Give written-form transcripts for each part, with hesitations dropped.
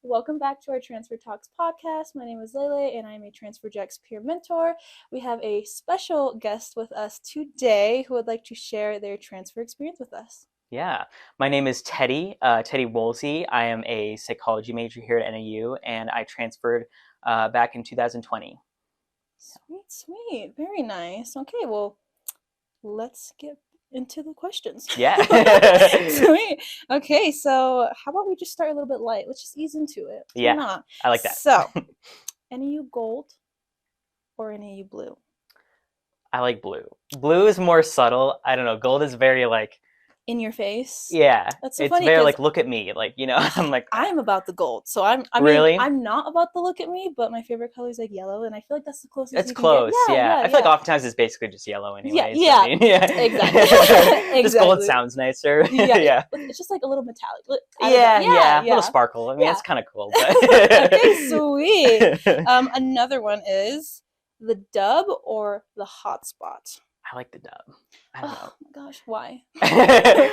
Welcome back to our Transfer Talks podcast. My name is Leilei, and I'm a TransferJX peer mentor. We have a special guest with us today who would like to share their transfer experience with us. Yeah, my name is Teddy Woolsey. I am a psychology major here at NAU, and I transferred back in 2020. Sweet. Very nice. Okay, well, let's get into the questions. Yeah. Sweet. Okay, so how about we just start a little bit light? Let's just ease into it. Yeah, Why not? I like that. So, NAU gold or NAU blue? I like blue. Blue is more subtle. I don't know. Gold is very like... In your face. Yeah. That's so it's funny. Very like, look at me. Like, I'm like... I'm about the gold. So I mean, really? I'm not about the look at me, but my favorite color is like yellow, and I feel like that's the closest It's you can close, get. yeah. I feel like oftentimes it's basically just yellow anyway. Yeah, I mean, yeah. Exactly. Just gold sounds nicer. Yeah. It's just like a little metallic. Yeah. A little sparkle. I mean, it's kind of cool. But... Okay, sweet. Another one is the dub or the hotspot? I like the dub. I don't know. Oh my gosh, why?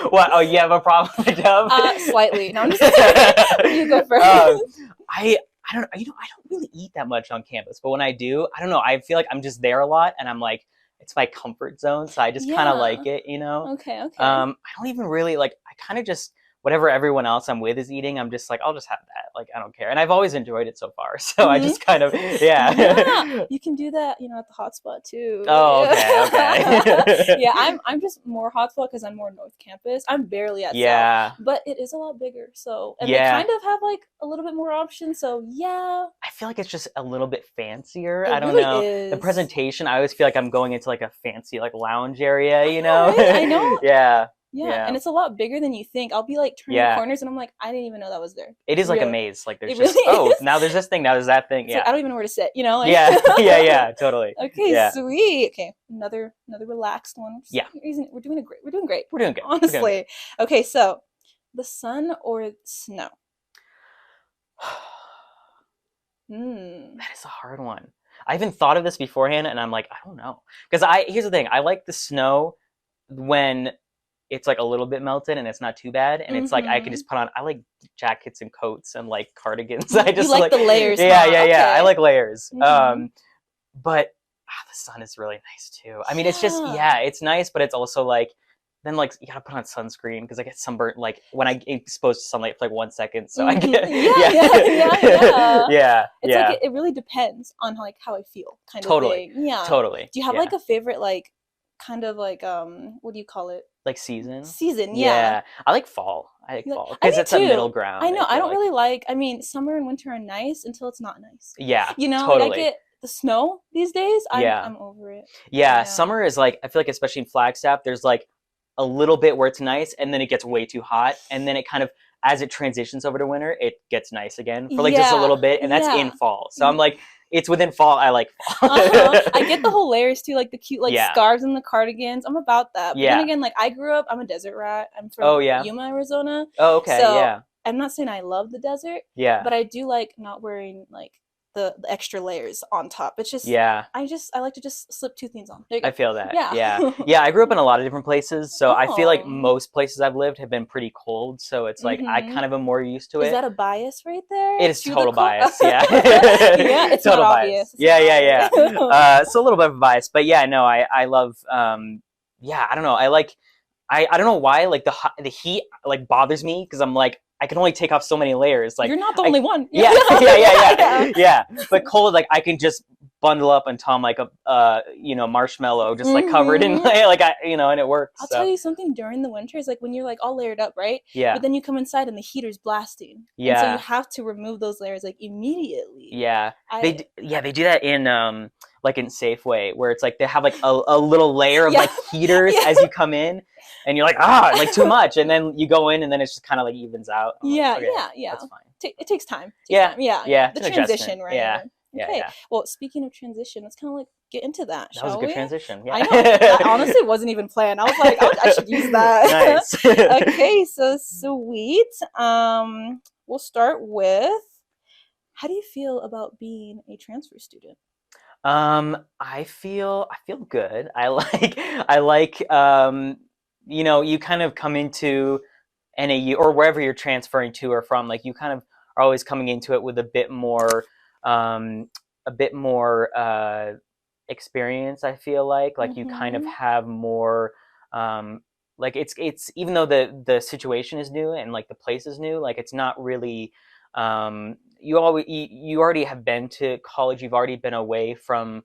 What? Oh, you have a problem with the dub? Slightly. No, I'm just kidding. You go first. I don't know. I don't really eat that much on campus, but when I do, I don't know. I feel like I'm just there a lot, and I'm like, it's my comfort zone, so I just kind of like it, Okay. I don't even really like. I kind of just whatever everyone else I'm with is eating, I'm just like, I'll just have that. Like, I don't care. And I've always enjoyed it so far. So I just kind of, yeah. You can do that, at the hotspot too. Oh, okay. Yeah, I'm just more hotspot because I'm more North Campus. I'm barely at South, but it is a lot bigger. So, and they kind of have like a little bit more options. So yeah. I feel like it's just a little bit fancier. I don't really know. Is. The presentation, I always feel like I'm going into like a fancy like lounge area, Right? I know. Yeah, and it's a lot bigger than you think. I'll be like turning corners and I'm like, I didn't even know that was there. It is like a maze. Like there's just now there's this thing, now there's that thing. It's like, I don't even know where to sit, Like... Yeah, totally. Okay, sweet. Okay, another relaxed one. We're doing great. Honestly. Okay, so the sun or snow? That is a hard one. I even thought of this beforehand and I'm like, I don't know. Because here's the thing, I like the snow when it's like a little bit melted and it's not too bad, and it's like I can just put on. I like jackets and coats and like cardigans. I just like the layers. Yeah. I like layers. But the sun is really nice too. I mean, it's just it's nice, but it's also like then like you gotta put on sunscreen because I get sunburnt like when I get exposed to sunlight for like 1 second. So I get It's like it really depends on like how I feel, kind of thing. Yeah, totally. Do you have like a favorite like kind of like what do you call it? Like season, yeah. I like fall. I like fall because it's a middle ground. I know. I don't really like. I mean, summer and winter are nice until it's not nice. Yeah, totally. Like I get the snow these days. I'm over it. Yeah, summer is like I feel like especially in Flagstaff, there's like a little bit where it's nice, and then it gets way too hot, and then it kind of as it transitions over to winter, it gets nice again for like just a little bit, and that's in fall. So I'm like. It's within fall. I like fall. I get the whole layers too, like the cute like scarves and the cardigans. I'm about that. But then again, like I grew up, I'm a desert rat. I'm from Yuma, Arizona. Oh, okay. So I'm not saying I love the desert. Yeah. But I do like not wearing like the extra layers on top. It's just I like to just slip two things on. There you go. I feel that. Yeah. I grew up in a lot of different places, so I feel like most places I've lived have been pretty cold. So it's like I kind of am more used to it. Is that a bias right there? It is total bias. Yeah. It's total not obvious. Yeah. So a little bit of a bias, but no, I love. I don't know. I don't know why like the heat like bothers me because I'm like. I can only take off so many layers. Like you're not the only one. Yeah. But cold, like I can just bundle up until I'm like a marshmallow, just like covered in like and it works. I'll tell you something. During the winters, like when you're like all layered up, right? Yeah. But then you come inside and the heater's blasting. Yeah. And so you have to remove those layers like immediately. Yeah. They do that in like in Safeway where it's like they have like a little layer of like heaters as you come in. And you're like, like too much. And then you go in and then it's just kind of like evens out. Yeah. That's fine. It takes time. Yeah. The transition, right? Yeah. Okay. Yeah. Well, speaking of transition, let's kind of like get into that. That was a good transition. Yeah. I know. That honestly wasn't even planned. I was like, I should use that. Nice. Okay. So sweet. We'll start with, how do you feel about being a transfer student? I feel good. I like you kind of come into NAU or wherever you're transferring to or from, like you kind of are always coming into it with a bit more experience. I feel like you kind of have more like it's even though the situation is new and like the place is new, like it's not really you already have been to college, you've already been away from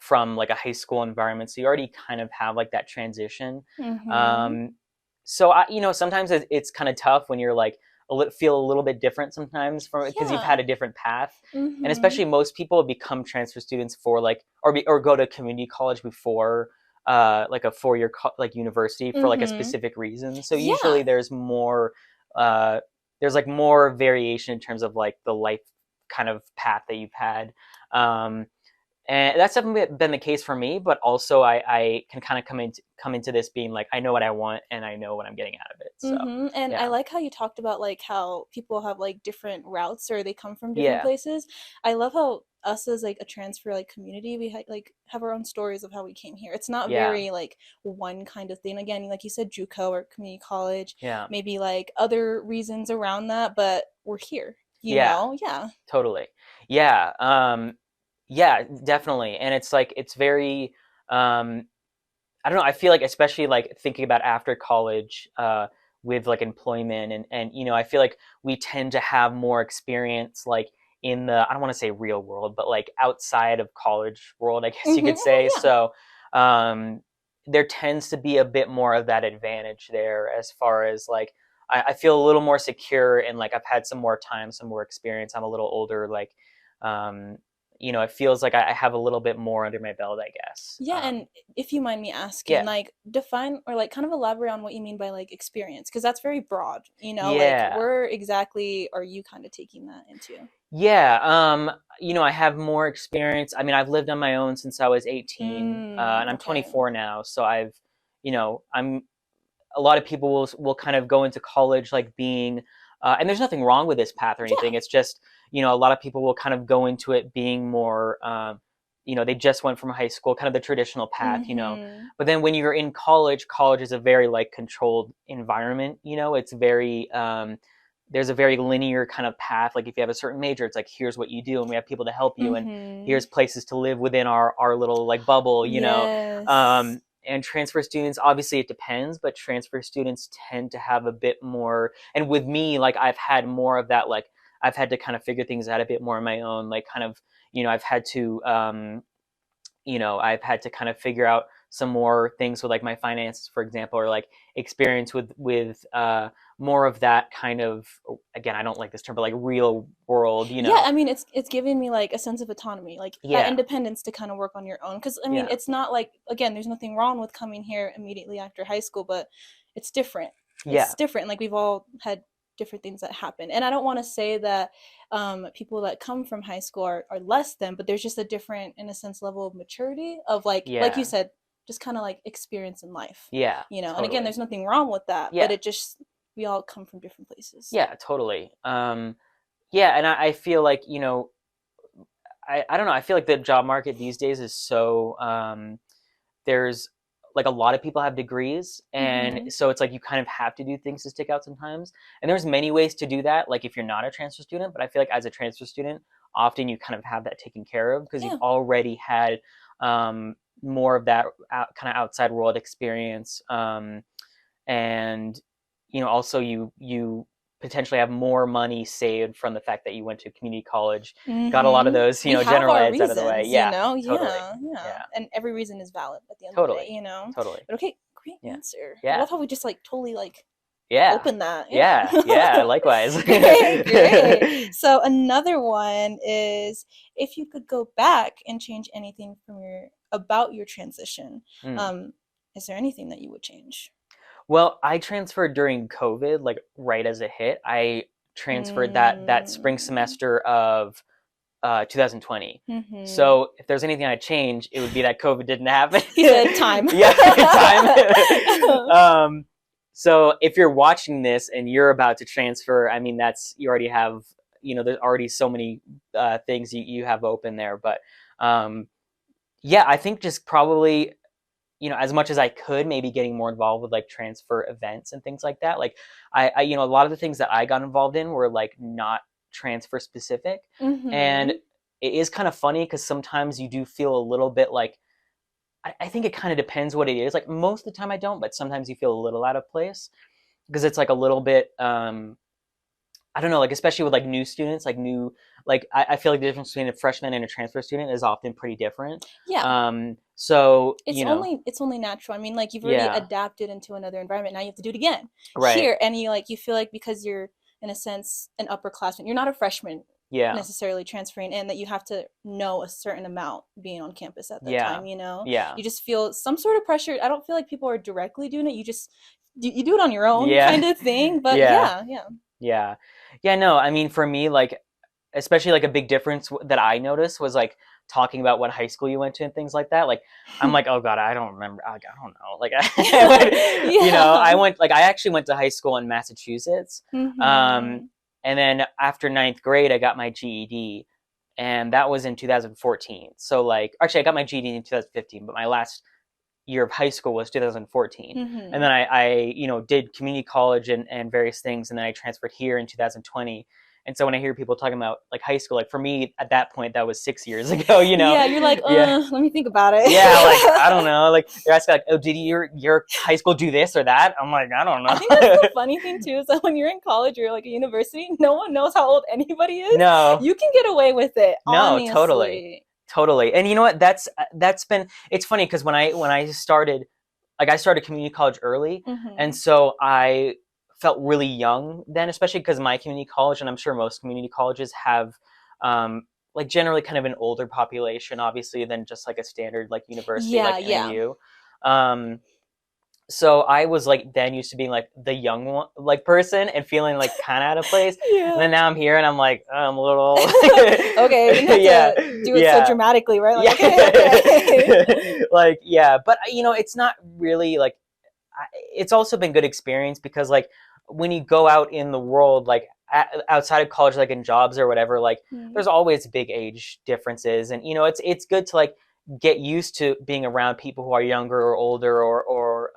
from like a high school environment, so you already kind of have like that transition. So sometimes it's kind of tough when you're like feel a little bit different sometimes from because you've had a different path. And especially most people become transfer students for like or go to community college before like a 4-year like university for like a specific reason. So usually there's more like more variation in terms of like the life kind of path that you've had. And that's definitely been the case for me, but also I can kind of come into this being like I know what I want and I know what I'm getting out of it. So And yeah. I like how you talked about like how people have like different routes or they come from different Yeah. places. I love how us as like a transfer like community, we like have our own stories of how we came here. It's not Yeah. very like one kind of thing. Again, like you said, JUCO or community college. Yeah. Maybe like other reasons around that, but we're here. You Yeah. know? Yeah. Totally. Yeah. Yeah, definitely. And it's like it's very I don't know, I feel like especially like thinking about after college with like employment and I feel like we tend to have more experience like in the I don't want to say real world, but like outside of college world, I guess you could say. Yeah. So there tends to be a bit more of that advantage there as far as like I feel a little more secure and like I've had some more time, some more experience. I'm a little older, like it feels like I have a little bit more under my belt, I guess. Yeah, and if you mind me asking, Yeah. like define or like kind of elaborate on what you mean by like experience, because that's very broad, like Yeah. where exactly are you kind of taking that into? Yeah. I have more experience. I mean, I've lived on my own since I was 18, and I'm Okay. 24 now. So I'm a lot of people will kind of go into college like being and there's nothing wrong with this path or anything. Yeah. It's just a lot of people will kind of go into it being more they just went from high school, kind of the traditional path. But then when you're in college is a very like controlled environment. It's very there's a very linear kind of path. Like if you have a certain major, it's like here's what you do and we have people to help you and here's places to live within our little like bubble. Yes. And transfer students, obviously it depends, but transfer students tend to have a bit more, and with me, like I've had more of that, like I've had to kind of figure things out a bit more on my own, like kind of I've had to I've had to kind of figure out some more things with like my finances, for example, or like experience with more of that kind of, again, I don't like this term, but like real world, Yeah, I mean it's giving me like a sense of autonomy, like that Yeah. independence to kind of work on your own, because I mean Yeah. it's not like, again, there's nothing wrong with coming here immediately after high school, but it's different. Yeah. It's different. Like we've all had different things that happen, and I don't want to say that people that come from high school are less than, but there's just a different, in a sense, level of maturity of like you Yeah. said, just kind of like experience in life. Yeah. And again, Totally. there's nothing wrong with that, Yeah. but it just, we all come from different places. Yeah, totally. Yeah, and I feel like, I don't know, I feel like the job market these days is so there's like a lot of people have degrees, and so it's like you kind of have to do things to stick out sometimes. And there's many ways to do that, like if you're not a transfer student, but I feel like as a transfer student, often you kind of have that taken care of because you've already had more of that kind of outside world experience. And also you potentially have more money saved from the fact that you went to community college, got a lot of those general eds out of the way. Yeah, Totally. yeah, and every reason is valid at the end Totally. of the day. Totally. But okay, great answer. Yeah. I love how we just like totally like Yeah. open that. Yeah, likewise. Great. So another one is, if you could go back and change anything from about your transition, is there anything that you would change? Well, I transferred during COVID, like right as it hit. I transferred that spring semester of 2020. So if there's anything I'd change, it would be that COVID didn't happen. He said time. Yeah, time. So if you're watching this and you're about to transfer, I mean, you already have, there's already so many things you have open there. But yeah, I think just probably as much as I could, maybe getting more involved with like transfer events and things like that. Like I a lot of the things that I got involved in were like not transfer specific. And Mm-hmm. it is kind of funny because sometimes you do feel a little bit like, I think it kind of depends what it is. Like most of the time I don't, but sometimes you feel a little out of place because it's like a little bit, I don't know, like especially with like new students, like I feel like the difference between a freshman and a transfer student is often pretty different. Yeah. So, It's only natural. I mean, like you've already yeah, adapted into another environment. Now you have to do it again right. here, and you feel like because you're in a sense an upperclassman, you're not a freshman Yeah, necessarily transferring in, that you have to know a certain amount being on campus at that yeah, time. yeah, You just feel some sort of pressure. I don't feel like people are directly doing it. You do it on your own yeah, kind of thing. But yeah, yeah, yeah. yeah, yeah. No, I mean, for me, like, especially like a big difference that I noticed was like talking about what high school you went to and things like that. Like, I'm like, oh God, I don't remember. I don't know. Like, Yeah. I actually went to high school in Massachusetts. Um, Mm-hmm. and then after ninth grade, I got my GED, and that was in 2014. So like, actually, I got my GED in 2015, but my last year of high school was 2014. And Mm-hmm. then I did community college and various things. And then I transferred here in 2020. And so when I hear people talking about like high school, like for me at that point, that was 6 years ago, Yeah, you're like, Yeah. let me think about it. Yeah. Like, I don't know. Like they're asking like, oh, did your high school do this or that? I'm like, I don't I think that's know. the funny thing too, is that when you're in college or like a university, no one knows how old anybody is. No, You can get away with it, no, totally. honestly. Totally. And you know what? That's been, it's funny because when I started, like I started community college early, and Mm-hmm. so I felt really young then, especially because my community college, and I'm sure most community colleges have, like generally kind of an older population, obviously, than just like a standard like university Yeah, like yeah. NAU. Um, so I was like then used to being like the young one, like person and feeling like kind of out of place, and Yeah. then now I'm here and I'm like, oh, I'm a little, Okay, you didn't have yeah, to do it so yeah. dramatically, right? Like, Yeah. okay, okay. Like, yeah, but it's not really like it's also been good experience because like when you go out in the world, like outside of college, like in jobs or whatever, like Hmm. there's always big age differences, and it's good to like get used to being around people who are younger or older or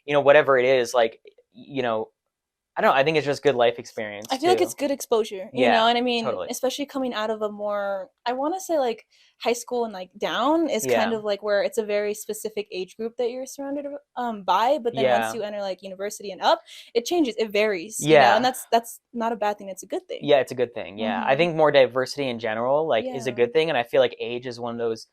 whatever it is, like you know I don't know, I think it's just good life I experience feel like it's too. good exposure, Yeah, and I mean, totally. especially coming out of a more, I want to say like high school and like down is kind Yeah, of like where it's a very specific age group that you're surrounded by, but then once yeah, you enter like university and up, it changes, it varies, and yeah. that's not a bad thing, it's a good thing. Yeah, it's a good thing. Yeah. I Mm-hmm. think more diversity in general like is a Yeah. good thing, and I feel like age is one of those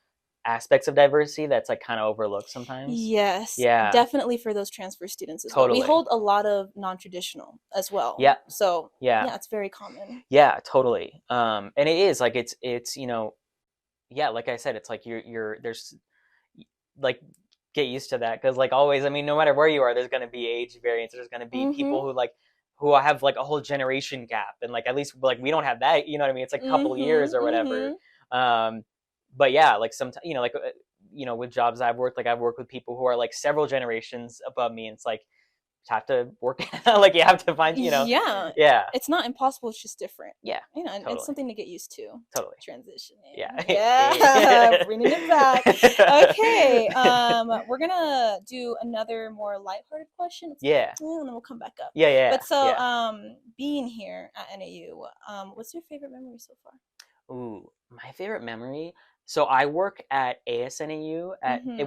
aspects of diversity that's like kind of overlooked sometimes. Yes, Yeah, definitely for those transfer students as well. We totally. hold a lot of non-traditional as well. Yeah. So, Yeah. yeah, it's very common. Yeah, totally. And it is like it's yeah, like I said, it's like you're there's like get used to that because like always, I mean, no matter where you are, there's going to be age variance. There's going to be people Mhm. who have like a whole generation gap, and like at least like we don't have that. You know what I mean? It's like a couple of years Mhm. or whatever. Mhm. Um, but yeah, like sometimes like with jobs I've worked, like I've worked with people who are like several generations above me, and it's like you have to work like you have to find Yeah. yeah, It's not impossible, it's just different. yeah, And it's totally, something to get used to. totally, Transitioning. yeah. Yeah. Bringing it back. Okay. We're gonna do another more lighthearted question. It's like, Yeah, and then we'll come back up. yeah, yeah, But so, yeah. being here at NAU, what's your favorite memory so far? Ooh, my favorite memory. So I work at ASNAU,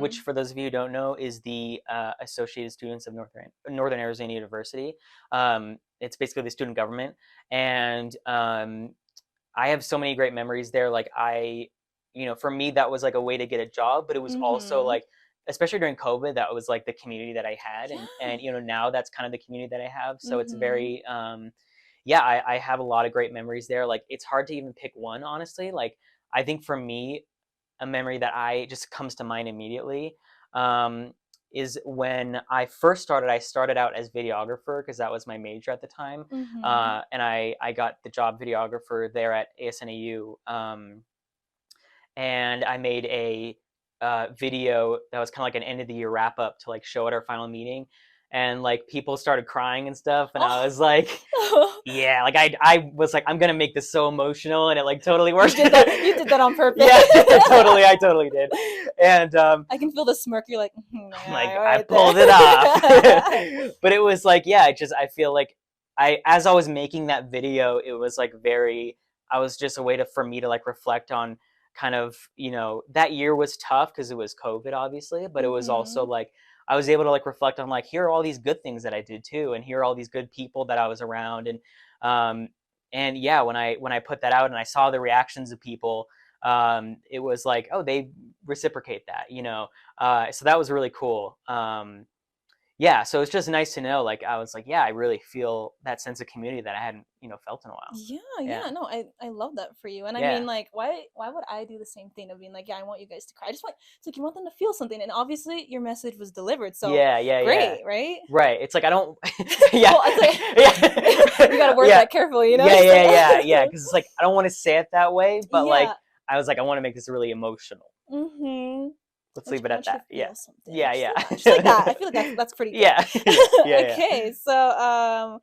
which, Mm-hmm. for those of you who don't know, is the Associated Students of Northern Arizona University. It's basically the student government, and I have so many great memories there. Like for me, that was like a way to get a job, but it was also Mm-hmm. like, especially during COVID, that was like the community that I had, Yeah. and now that's kind of the community that I have. So it's Mm-hmm. very yeah, I have a lot of great memories there. Like it's hard to even pick one, honestly. Like I think for me, a memory that I just comes to mind immediately um, is when I first started. I started out as videographer because that was my major at the time, Mm-hmm. and I got the job videographer there at ASNAU, and I made a video that was kind of like an end of the year wrap up to like show at our final meeting, and like people started crying and stuff, and I Oh. was like, Yeah, like I was like, I'm gonna make this so emotional, and it like totally worked. You did that on purpose. Yeah, totally, I totally did. And I can feel the smirk. You're like, I'm yeah, like, I right pulled there. it off. But it was like, yeah, I feel like as I was making that video, it was like I was just a way for me to like reflect on kind of, that year was tough because it was COVID, obviously, but it was also like, I was able to like reflect on like, here are all these good things that I did too. And here are all these good people that I was around. And yeah, when I put that out and I saw the reactions of people, it was like, oh, they reciprocate that, so that was really cool. Yeah, so it's just nice to know. Like I was like, yeah, I really feel that sense of community that I hadn't, felt in a while. Yeah, no, I love that for you. And I Yeah. mean, like, why would I do the same thing of being like, yeah, I want you guys to cry. I just want, it's like you want them to feel something, and obviously your message was delivered, so Yeah. great, right? Right. It's like I don't. Yeah. Well, it's like, you gotta word that carefully, you know? Yeah. Because it's like I don't want to say it that way, but like Yeah. I was like, I want to make this really emotional. Let's leave it at that. Yeah. Yeah. Just like that. I feel like that's pretty good. Yeah. Okay, so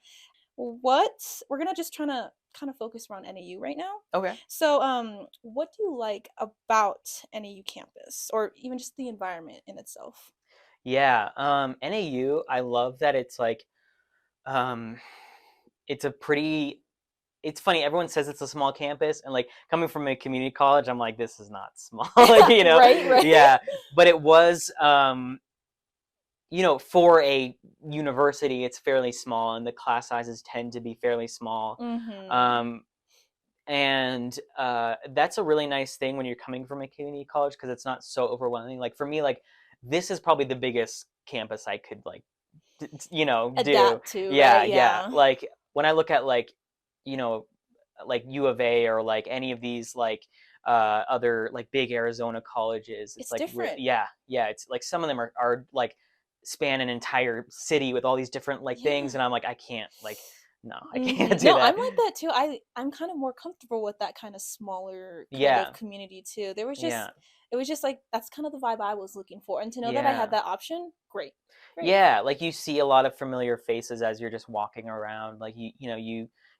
what we're gonna just trying to kind of focus around NAU right now. Okay. So what do you like about NAU campus, or even just the environment in itself? Yeah. NAU, I love that it's like, it's a pretty. It's funny. Everyone says it's a small campus, and like coming from a community college, I'm like, this is not small. Like, Right. Yeah. But it was, for a university, it's fairly small, and the class sizes tend to be fairly small. And that's a really nice thing when you're coming from a community college, because it's not so overwhelming. Like for me, like this is probably the biggest campus I could like, do. Adapt to, Yeah, right? yeah. Yeah. Like when I look at like, you know, like U of A or like any of these like other like big Arizona colleges, It's like different. yeah. It's like some of them are like span an entire city with all these different like things, and I'm like, I can't, like, no, I can't do No, that. I'm like that too. I'm kind of more comfortable with that kind of smaller kind Yeah. of community too. There was just Yeah. it was just like that's kind of the vibe I was looking for, and to know that I Yeah. had that option, great. Yeah, like you see a lot of familiar faces as you're just walking around. Like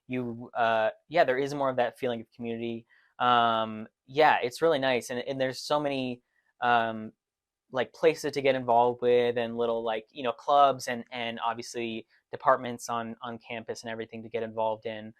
yeah, there is more of that feeling of community. Yeah, it's really nice, and there's so many like places to get involved with, and little like clubs, and obviously departments on campus and everything to get involved in.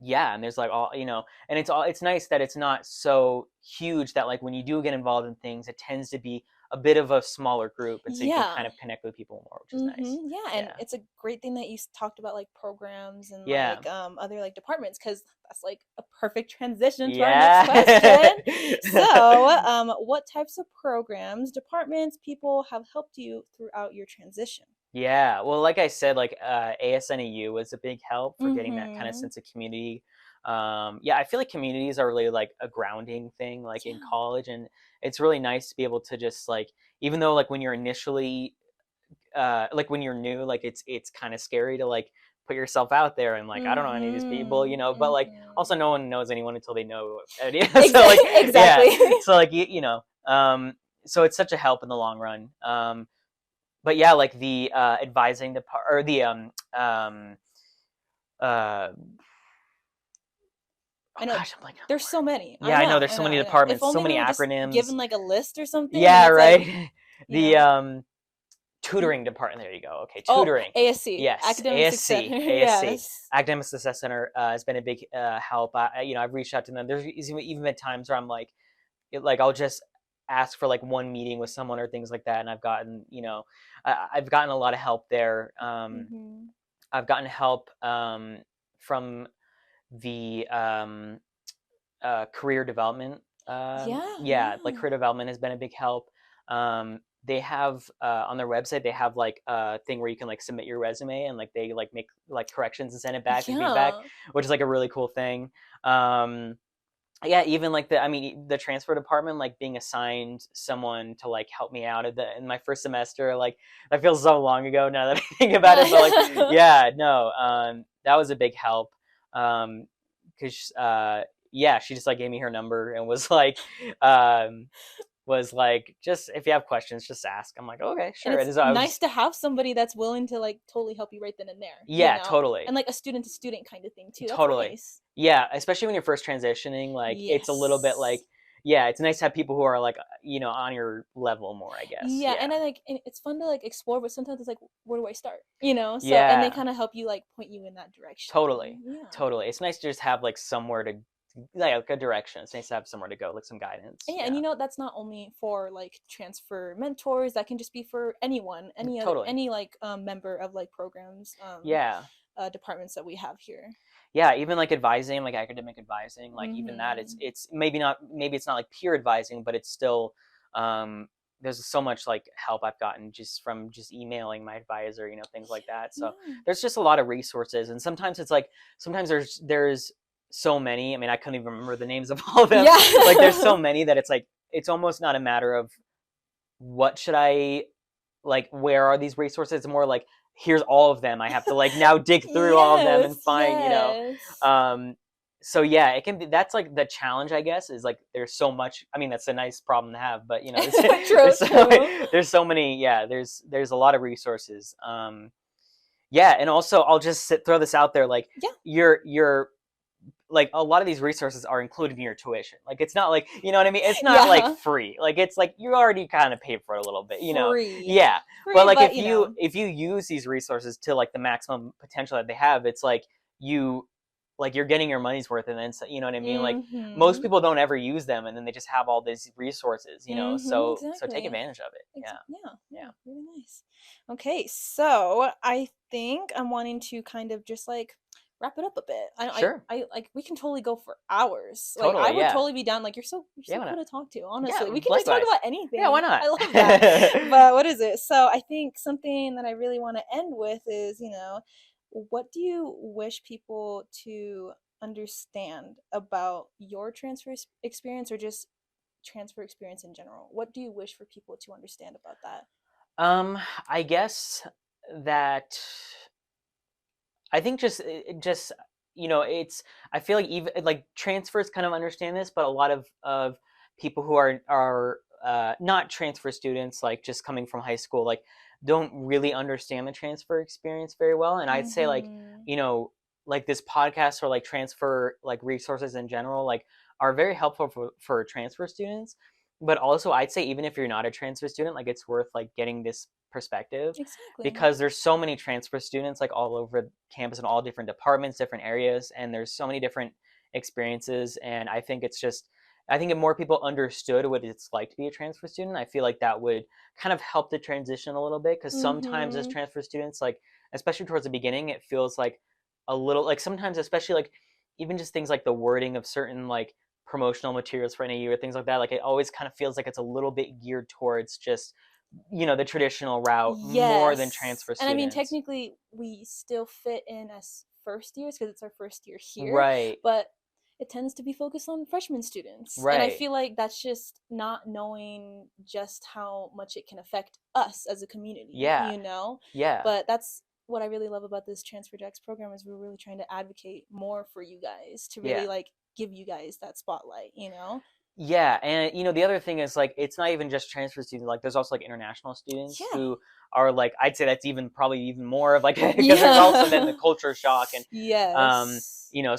Yeah, and there's like all, and it's nice that it's not so huge that like when you do get involved in things, it tends to be a bit of a smaller group, and so you can kind of connect with people more, which is nice. Yeah, and it's a great thing that you talked about like programs and Yeah. like other like departments, because that's like a perfect transition to our Yeah. next question. So, what types of programs, departments, people have helped you throughout your transition? Yeah, well, like I said, like ASNAU was a big help for getting that kind of sense of community. Yeah, I feel like communities are really like a grounding thing, like in college, and it's really nice to be able to just like, even though like when you're initially, like when you're new, like it's kind of scary to like put yourself out there and like, I don't know any of these people, but like also no one knows anyone until they know. So like, Exactly. yeah, so like so it's such a help in the long run. But yeah, like the advising or the I know. Gosh, I'm like, there's so many. Yeah, I know. There's so many departments, so many acronyms. Given like a list or something. Yeah, right. Like, the tutoring department. There you go. Okay, tutoring. ASC. Yes, Academic Success. ASC. Yes. Academic Success Center has been a big help. I've reached out to them. There's even been times where I'm like, I'll just ask for like one meeting with someone or things like that, and I've gotten I've gotten a lot of help there. I've gotten help from the career development. Like career development has been a big help. They have on their website, they have like a thing where you can like submit your resume, and like they like make like corrections and send it back and feedback, which is like a really cool thing. Yeah, even like the transfer department, like being assigned someone to like help me out in my first semester, like that feels so long ago now that I think about it. But like, yeah, no, that was a big help. Cause yeah, she just like gave me her number and was like, was like, just if you have questions, just ask. I'm like, okay, sure. And it's nice to have somebody that's willing to like totally help you right then and there. Yeah, you know? totally. And like a student to student kind of thing too. That's Totally. nice. Yeah, especially when you're first transitioning, like it's a little bit like, yeah, it's nice to have people who are like, on your level more, I guess. Yeah, and and it's fun to like explore, but sometimes it's like, where do I start? So Yeah. and they kind of help you like point you in that direction. Totally. Yeah. Totally. It's nice to just have like somewhere to, like a direction. It's nice to have somewhere to go, like some guidance. Yeah, and that's not only for like transfer mentors, that can just be for anyone, any like member of like programs, departments that we have here. Yeah, even like advising, like academic advising, like even that, it's maybe it's not like peer advising, but it's still, there's so much like help I've gotten just from just emailing my advisor, things like that. So there's just a lot of resources, and sometimes it's like, there's so many. I mean, I couldn't even remember the names of all of them. Like there's so many that it's like, it's almost not a matter of what should I, like, where are these resources? It's more like, here's all of them. I have to like now dig through all of them and find, so yeah, it can be, that's like the challenge, I guess, is like, there's so much. I mean, that's a nice problem to have, but there's so many, there's a lot of resources. And also I'll just throw this out there, like, you're like, a lot of these resources are included in your tuition. Like, it's not like, you know what I mean? It's not like free. Like, it's like you already kind of paid for it a little bit, Free. Yeah. Free, but like, if you use these resources to like the maximum potential that they have, it's like you're getting your money's worth. And then, you know what I mean? Like, most people don't ever use them, and then they just have all these resources, so take advantage of it. Yeah. Really nice. Okay. So I think I'm wanting to kind of just like wrap it up a bit. Sure. I like, we can totally go for hours. Totally, like I would totally be down. Like, you're so cool to talk to, honestly. We can just talk about anything. Yeah, why not? I love that. But what is it? So I think something that I really want to end with is, what do you wish people to understand about your transfer experience, or just transfer experience in general? What do you wish for people to understand about that? I guess that, I think just it's, I feel like even like transfers kind of understand this, but a lot of people who are not transfer students, like just coming from high school, like don't really understand the transfer experience very well. And I'd say like, like this podcast, or like transfer like resources in general, like are very helpful for transfer students. But also I'd say, even if you're not a transfer student, like it's worth like getting this perspective, because there's so many transfer students like all over campus in all different departments, different areas, and there's so many different experiences. And I think if more people understood what it's like to be a transfer student, I feel like that would kind of help the transition a little bit. Because sometimes as transfer students, like especially towards the beginning, it feels like a little, like sometimes, especially like even just things like the wording of certain like promotional materials for NAU or things like that, like it always kind of feels like it's a little bit geared towards just the traditional route more than transfer students. And I mean, technically we still fit in as first years because it's our first year here, right? But it tends to be focused on freshman students, right? And I feel like that's just not knowing just how much it can affect us as a community. But that's what I really love about this Transfer Jax program, is we're really trying to advocate more for you guys, to really like give you guys that spotlight. Yeah, and the other thing is, like, it's not even just transfer students. Like, there's also like international students who are like, I'd say that's probably even more of like, because there's also then the culture shock, and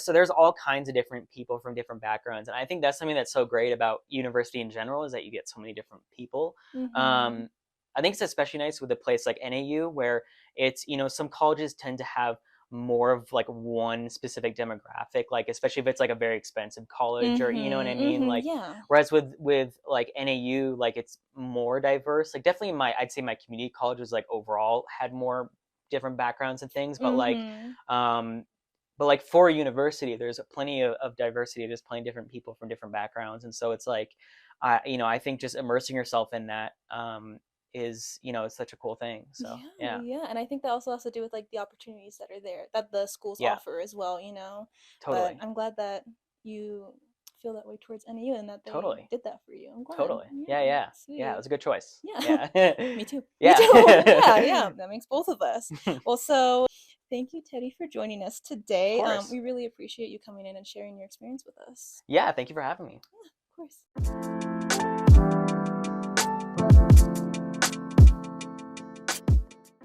so there's all kinds of different people from different backgrounds, and I think that's something that's so great about university in general, is that you get so many different people. I think it's especially nice with a place like NAU, where it's, some colleges tend to have more of like one specific demographic, like especially if it's like a very expensive college, or you know what I mean, like whereas with like NAU, like it's more diverse. Like definitely I'd say my community colleges like overall had more different backgrounds and things, but like for a university, there's plenty of diversity. There's plenty of different people from different backgrounds, and so it's like I think just immersing yourself in that is it's such a cool thing. So and I think that also has to do with like the opportunities that are there, that the schools offer as well. Totally. But I'm glad that you feel that way towards NAU, and that they did that for you. I'm glad. Totally. Yeah, it was a good choice. Me too. Yeah. Me too. Yeah, that makes both of us. Well, so thank you, Teddy, for joining us today. We really appreciate you coming in and sharing your experience with us. Yeah, thank you for having me. Yeah, of course.